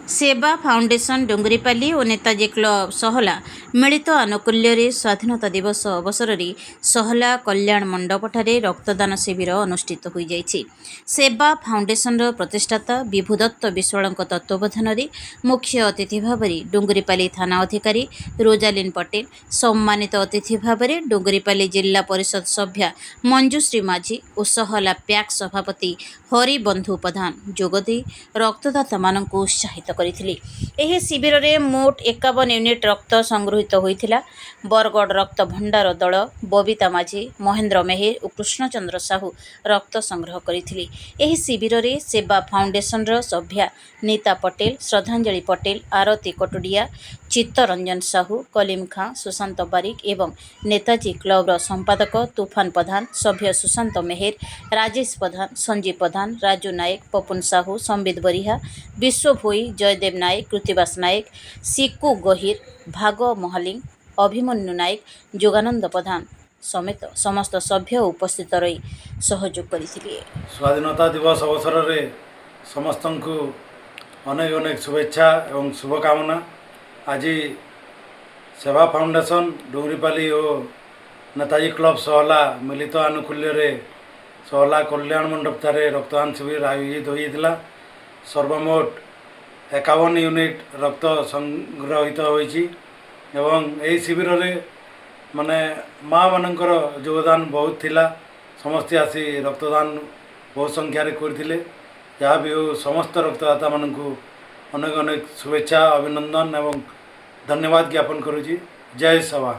सेवा फाउंडेशन डुंगरीपाली और नेताजी क्लब सहला मिलित आनुकूल्य स्वाधीनता दिवस अवसर में सहला कल्याण मंडपठारे रक्तदान शिविर अनुष्ठित हो जाइछि। सेवा फाउंडेशन प्रतिष्ठाता विभु दत्त विश्वाल तत्वावधान में मुख्य अतिथि भाव डुंगरीपाली थाना अधिकारी रोजालीन पटेल, सम्मानित अतिथि भाव डुंगरीपाली जिला परिषद सभ्या मंजुश्री माझी और सहला प्याक सभापति हरिबंधु प्रधान जोगदे रक्तदाता मानक उत्साहित करथिले। एही शिविर रे मोट 51 यूनिट रक्त संग्रहित होइथिला। बरगढ़ रक्त भंडार दल बबीता माझी, महेंद्र मेहेर और कृष्णचंद्र साहू रक्त संग्रह करथिले। एही शिविर रे सेवा फाउंडेशन रो सभ्या नीता पटेल, श्रद्धांजलि पटेल, आरती कटुडिया, चित्तरंजन साहू, कलीम खां, सुशांत बारिक एवं नेताजी क्लब रो संपादक तूफान प्रधान, सभ्य सुशांत मेहेर, राजेश प्रधान, संजीव प्रधान, राजू नायक, पपुन साहू, संबित बरिहा, विश्व भोई, जयदेव नायक, कृतिवास नायक, सिकु गहिर, भाग महालिंग, अभिमन्यु नायक, जोगानंद प्रधान समेत समस्त सभ्य उपस्थित रही सहयोग करथिले। स्वाधीनता दिवस अवसर में समस्त को अनेक अनेक शुभेच्छा एवं शुभकामना। आज सेवा फाउंडेशन डुंगरीपाली और नेताजी क्लब सहला मिलित आनुकूल्य सहला कल्याण मंडप ठारे रक्तदान शिविर आयोजित होता। सर्वमोट 51 यूनिट रक्त संग्रहित होइछि एवं यही शिविर में माने माँ मानकर योगदान बहुत थिला। समस्ते आसी रक्तदान बहुत संख्यार करथिले। जहाँ भी हो समस्त रक्तदाता मानकु अनेक अनेक शुभेच्छा, अभिनंदन एवं धन्यवाद ज्ञापन करुछि। जय सभा।